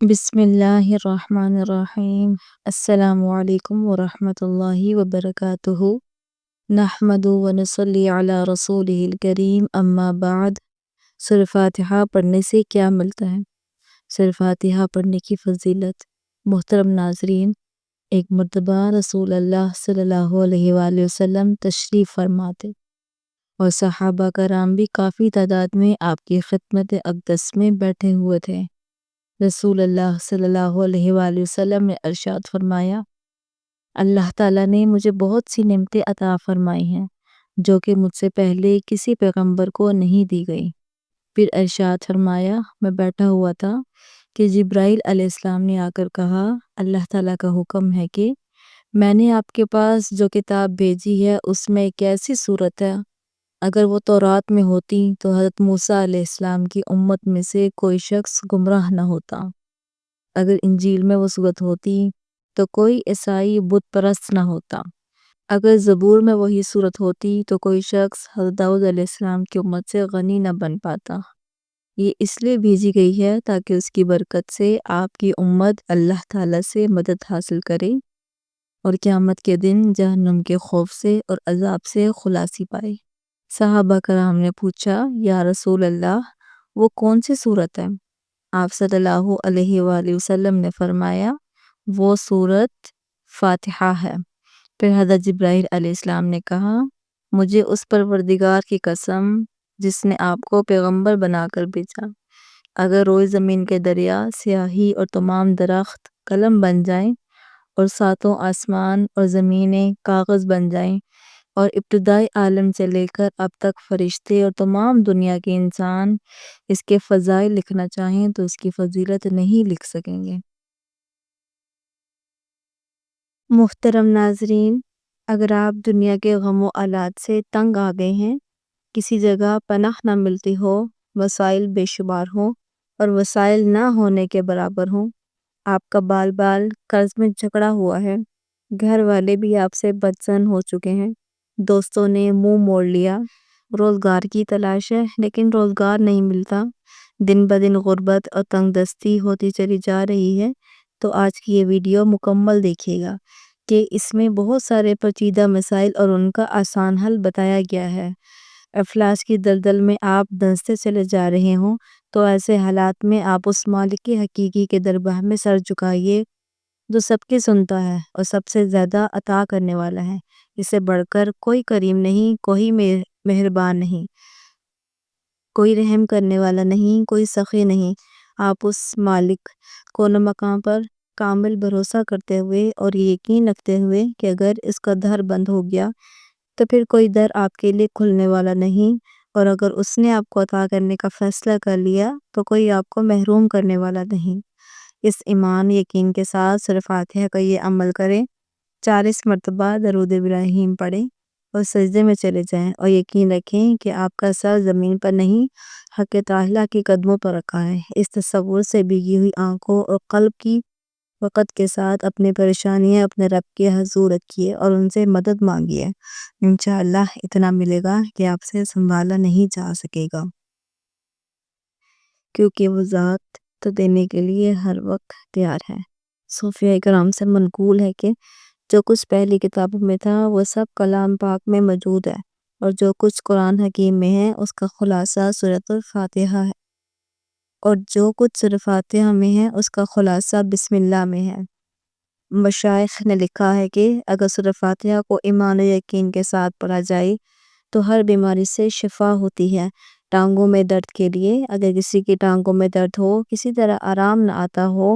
بسم اللہ الرحمن الرحیم۔ السلام علیکم ورحمۃ اللہ وبرکاتہ۔ نحمد و نصلی علی رسولہ الکریم، اما بعد۔ سورہ فاتحہ پڑھنے سے کیا ملتا ہے؟ سورہ فاتحہ پڑھنے کی فضیلت۔ محترم ناظرین، ایک مرتبہ رسول اللہ صلی اللہ علیہ وآلہ وسلم تشریف فرماتے اور صحابہ کرام بھی کافی تعداد میں آپ کی خدمت اقدس میں بیٹھے ہوئے تھے۔ رسول اللہ صلی اللہ علیہ وآلہ وسلم نے ارشاد فرمایا، اللہ تعالیٰ نے مجھے بہت سی نعمتیں عطا فرمائی ہیں جو کہ مجھ سے پہلے کسی پیغمبر کو نہیں دی گئی۔ پھر ارشاد فرمایا، میں بیٹھا ہوا تھا کہ جبرائیل علیہ السلام نے آ کر کہا، اللہ تعالیٰ کا حکم ہے کہ میں نے آپ کے پاس جو کتاب بھیجی ہے اس میں ایک ایسی صورت ہے، اگر وہ تورات میں ہوتی تو حضرت موسیٰ علیہ السلام کی امت میں سے کوئی شخص گمراہ نہ ہوتا۔ اگر انجیل میں وہ صورت ہوتی تو کوئی عیسائی بت پرست نہ ہوتا۔ اگر زبور میں وہی صورت ہوتی تو کوئی شخص حضرت داؤد علیہ السلام کی امت سے غنی نہ بن پاتا۔ یہ اس لیے بھیجی گئی ہے تاکہ اس کی برکت سے آپ کی امت اللہ تعالیٰ سے مدد حاصل کرے اور قیامت کے دن جہنم کے خوف سے اور عذاب سے خلاصی پائے۔ صحابہ کرام نے پوچھا، یا رسول اللہ، وہ کون سی صورت ہے؟ آپ صلی اللہ علیہ وآلہ وسلم نے فرمایا، وہ صورت فاتحہ ہے۔ پھر حضرت جبرائیل علیہ السلام نے کہا، مجھے اس پروردگار کی قسم جس نے آپ کو پیغمبر بنا کر بھیجا، اگر روئے زمین کے دریا سیاہی اور تمام درخت قلم بن جائیں اور ساتوں آسمان اور زمینیں کاغذ بن جائیں اور ابتدائی عالم سے لے کر اب تک فرشتے اور تمام دنیا کے انسان اس کے فضائل لکھنا چاہیں تو اس کی فضیلت نہیں لکھ سکیں گے۔ محترم ناظرین، اگر آپ دنیا کے غم و آلات سے تنگ آ گئے ہیں، کسی جگہ پناہ نہ ملتی ہو، وسائل بے شمار ہوں اور وسائل نہ ہونے کے برابر ہوں، آپ کا بال بال قرض میں جکڑا ہوا ہے، گھر والے بھی آپ سے بدظن ہو چکے ہیں، دوستوں نے منہ موڑ لیا، روزگار کی تلاش ہے لیکن روزگار نہیں ملتا، دن بدن غربت اور تنگ دستی ہوتی چلی جا رہی ہے، تو آج کی یہ ویڈیو مکمل دیکھیے گا کہ اس میں بہت سارے پیچیدہ مسائل اور ان کا آسان حل بتایا گیا ہے۔ افلاس کی دلدل میں آپ دھنستے چلے جا رہے ہوں تو ایسے حالات میں آپ اس مالک حقیقی کے دربار میں سر جھکائیے جو سب کی سنتا ہے اور سب سے زیادہ عطا کرنے والا ہے۔ اسے بڑھ کر کوئی کریم نہیں، کوئی مہربان نہیں، کوئی رحم کرنے والا نہیں، کوئی سخی نہیں۔ آپ اس مالک کون مقام پر کامل بھروسہ کرتے ہوئے اور یہ یقین رکھتے ہوئے کہ اگر اس کا در بند ہو گیا تو پھر کوئی در آپ کے لیے کھلنے والا نہیں، اور اگر اس نے آپ کو عطا کرنے کا فیصلہ کر لیا تو کوئی آپ کو محروم کرنے والا نہیں۔ اس ایمان یقین کے ساتھ سورہ فاتحہ کا یہ عمل کریں، 40 مرتبہ درود ابراہیم پڑھیں اور سجدے میں چلے جائیں اور یقین رکھیں کہ آپ کا سر زمین پر نہیں، حق تعالیٰ کے قدموں پر رکھا ہے۔ اس تصور سے بھیگی ہوئی آنکھوں اور قلب کی وقت کے ساتھ اپنی پریشانیاں اپنے رب کے حضور رکھیے اور ان سے مدد مانگیے۔ انشاءاللہ اتنا ملے گا کہ آپ سے سنبھالا نہیں جا سکے گا، کیونکہ وہ ذات تو دینے کے لیے ہر وقت تیار ہے۔ صوفیہ کرام سے منقول ہے کہ جو کچھ پہلی کتابوں میں تھا وہ سب کلام پاک میں موجود ہے، اور جو کچھ قرآن حکیم میں ہے اس کا خلاصہ سورۃ الفاتحہ ہے، اور جو کچھ سورۃ فاتحہ میں ہے اس کا خلاصہ بسم اللہ میں ہے۔ مشائخ نے لکھا ہے کہ اگر سورۃ فاتحہ کو ایمان و یقین کے ساتھ پڑھا جائے تو ہر بیماری سے شفا ہوتی ہے۔ ٹانگوں میں درد کے لیے، اگر کسی کی ٹانگوں میں درد ہو، کسی طرح آرام نہ آتا ہو،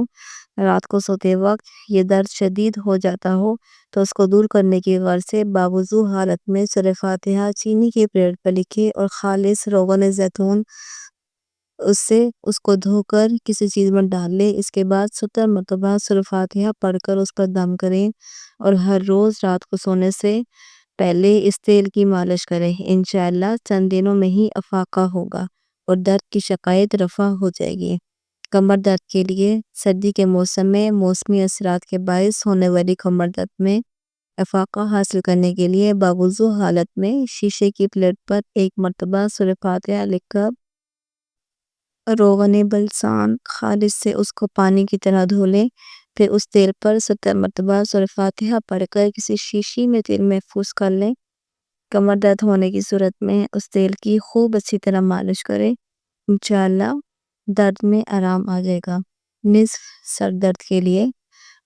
رات کو سوتے وقت یہ درد شدید ہو جاتا ہو، تو اس کو دور کرنے کی غرض سے باوضو حالت میں سورۃ فاتحہ چینی کی پلیٹ پر لکھے اور خالص روغن زیتون اس کو دھو کر کسی چیز میں ڈال لے۔ اس کے بعد 70 مرتبہ سورۃ فاتحہ پڑھ کر اس پر دم کریں اور ہر روز رات کو سونے سے پہلے اس تیل کی مالش کریں۔ انشاءاللہ چند دنوں میں ہی افاقہ ہوگا اور درد کی شکایت رفع ہو جائے گی۔ کمر درد کے لیے، سردی کے موسم میں موسمی اثرات کے باعث ہونے والی کمر درد میں افاقہ حاصل کرنے کے لیے باوضو حالت میں شیشے کی پلیٹ پر 1 مرتبہ سورۃ فاتحہ لکھ کر روغن بلسان خالص سے اس کو پانی کی طرح دھو لیں۔ پھر اس تیل پر 70 مرتبہ سورہ فاتحہ پڑھ کر کسی شیشی میں تیل محفوظ کر لیں۔ کمر درد ہونے کی صورت میں اس تیل کی خوب اچھی طرح مالش کریں۔ انشاءاللہ درد میں آرام آ جائے گا۔ نصف سر درد کے لیے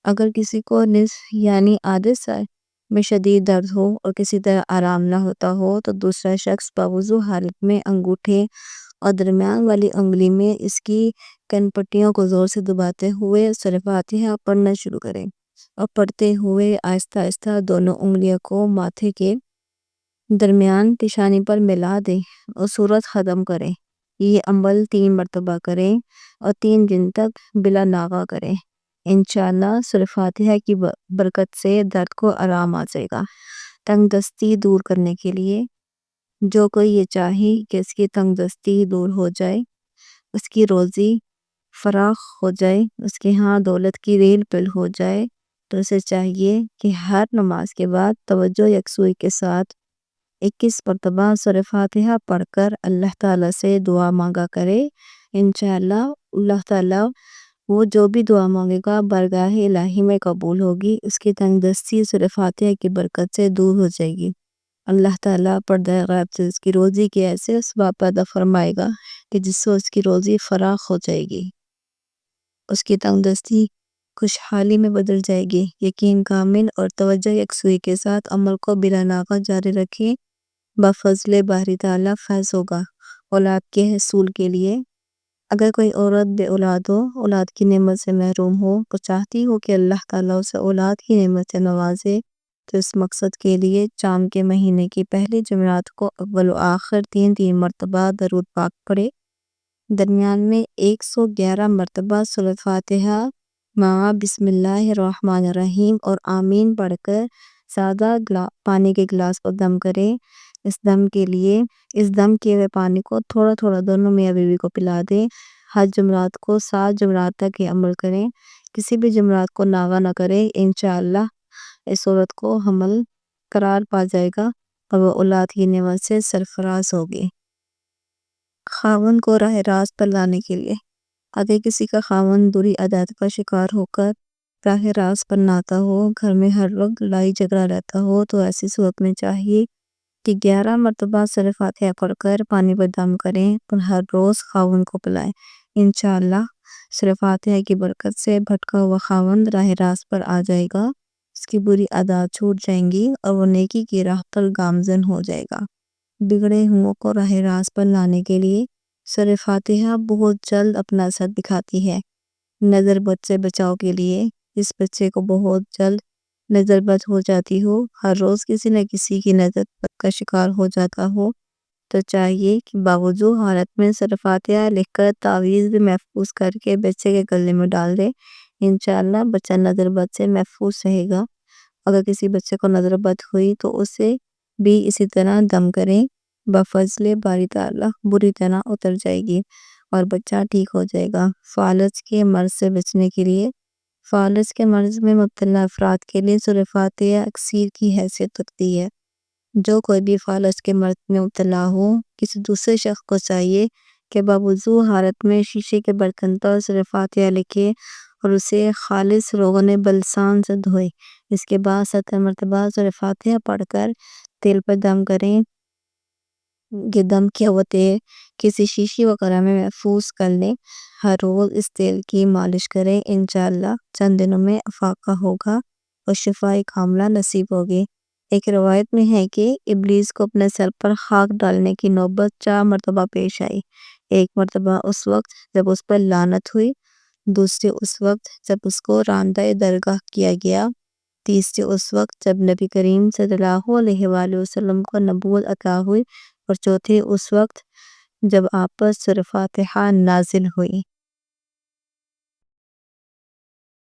اگر کسی کو نصف یعنی آدھے سر میں شدید درد ہو اور کسی طرح آرام نہ ہوتا ہو تو دوسرا شخص باوضو حالت میں انگوٹھے اور درمیان والی انگلی میں اس کی کن پٹیوں کو زور سے دباتے ہوئے سورہ فاتحہ پڑھنا شروع کریں اور پڑھتے ہوئے آہستہ آہستہ دونوں انگلیوں کو ماتھے کے درمیان پیشانی پر ملا دیں اور سورت ختم کریں۔ یہ عمل 3 مرتبہ کریں اور 3 دن تک بلا ناغہ کریں۔ انشاءاللہ سورہ فاتحہ کی برکت سے درد کو آرام آ جائے گا۔ تنگ دستی دور کرنے کے لیے جو کوئی یہ چاہے کہ اس کی تنگ دستی دور ہو جائے، اس کی روزی فراخ ہو جائے، اس کے ہاں دولت کی ریل پل ہو جائے، تو اسے چاہیے کہ ہر نماز کے بعد توجہ یکسوئی کے ساتھ 21 مرتبہ سورہ فاتحہ پڑھ کر اللہ تعالیٰ سے دعا مانگا کرے۔ انشاءاللہ اللہ تعالیٰ وہ جو بھی دعا مانگے گا بارگاہ الہی میں قبول ہوگی۔ اس کی تنگ دستی سورہ فاتحہ کی برکت سے دور ہو جائے گی۔ اللہ تعالیٰ پردہ غیب سے اس کی روزی کے ایسے اسباب پیدا فرمائے گا کہ جس سے اس کی روزی فراخ ہو جائے گی، اس کی تنگ دستی خوشحالی میں بدل جائے گی۔ یقین کامل اور توجہ یکسوئی کے ساتھ عمل کو بلا ناغہ جاری رکھیں، بفضل باری تعالیٰ فیض ہوگا۔ اولاد کے حصول کے لیے اگر کوئی عورت بے اولاد ہو، اولاد کی نعمت سے محروم ہو تو چاہتی ہو کہ اللہ تعالیٰ اسے اولاد کی نعمت سے نوازے، تو اس مقصد کے لیے چاند کے مہینے کی پہلی جمعرات کو اول و آخر 3 مرتبہ درود پاک پڑھے۔ درمیان میں 111 مرتبہ سورہ فاتحہ مع بسم اللہ الرحمن الرحیم اور آمین پڑھ کر سادہ پانی کے گلاس کو دم کریں۔ اس دم کیے ہوئے پانی کو تھوڑا تھوڑا دونوں میاں بیوی کو پلا دیں۔ ہر جمعرات کو 7 جمعرات تک یہ عمل کریں، کسی بھی جمعرات کو ناغہ نہ کریں۔ انشاءاللہ اس عورت کو حمل قرار پا جائے گا اور وہ اولاد کی نعمت سے سرفراز ہوگی۔ خاوند کو راہ راست پر لانے کے لیے اگر کسی کا خاوند بری عادات کا شکار ہو کر راہ راست پر نہ آتا ہو، گھر میں ہر وقت لڑائی جھگڑا رہتا ہو، تو ایسی صورت میں چاہیے کہ 11 مرتبہ سورہ فاتحہ پڑھ کر پانی پر دم کریں اور ہر روز خاوند کو پلائیں۔ انشاءاللہ سورہ فاتحہ کی برکت سے بھٹکا ہوا خاوند راہ راست پر آ جائے گا، اس کی بری عادات چھوٹ جائیں گی اور وہ نیکی کی راہ پر گامزن ہو جائے گا۔ بگڑے ہوئوں کو راہ راست پر لانے کے لیے سورہ فاتحہ بہت جلد اپنا اثر دکھاتی ہے۔ نظر بد سے بچاؤ کے لیے جس بچے کو بہت جلد نظر بد ہو جاتی ہو، ہر روز کسی نہ کسی کی نظر بد کا شکار ہو جاتا ہو، تو چاہیے کہ باوضو حالت میں سورہ فاتحہ لکھ کر تعویذ بھی محفوظ کر کے بچے کے گلے میں ڈال دے۔ انشاءاللہ بچہ نظر بد سے محفوظ رہے گا۔ اگر کسی بچے کو نظر بد ہوئی تو اسے بھی اسی طرح دم کریں، بفضل باری تعالیٰ بری طرح اتر جائے گی اور بچہ ٹھیک ہو جائے گا۔ فالج کے مرض سے بچنے کے لیے فالج کے مرض میں مبتلا افراد کے لیے سورہ فاتحہ اکسیر کی حیثیت رکھتی ہے۔ جو کوئی بھی فالج کے مرض میں مبتلا ہو، کسی دوسرے شخص کو چاہیے کہ باوضو حالت میں شیشے کے برتن پر سورہ فاتحہ لکھے اور اسے خالص روغن بلسان سے دھوئے۔ اس کے بعد 70 مرتبہ سورہ فاتحہ پڑھ کر تیل پر دم کریں۔ یہ دم کیا ہوا تیل کسی شیشی وغیرہ میں محفوظ کر لیں۔ ہر روز اس تیل کی مالش کریں۔ انشاءاللہ چند دنوں میں افاقہ ہوگا اور شفائے کاملہ نصیب ہوگی۔ ایک روایت میں ہے کہ ابلیس کو اپنے سر پر خاک ڈالنے کی نوبت 4 مرتبہ پیش آئی۔ ایک مرتبہ اس وقت جب اس پر لعنت ہوئی، دوسرے اس وقت جب اس کو راندہ درگاہ کیا گیا، تیسرے اس وقت جب نبی کریم صلی اللہ علیہ وآلہ وسلم کو نبوت عطا ہوئی، اور چوتھے اس وقت جب آپ پر سورہ فاتحہ نازل ہوئی۔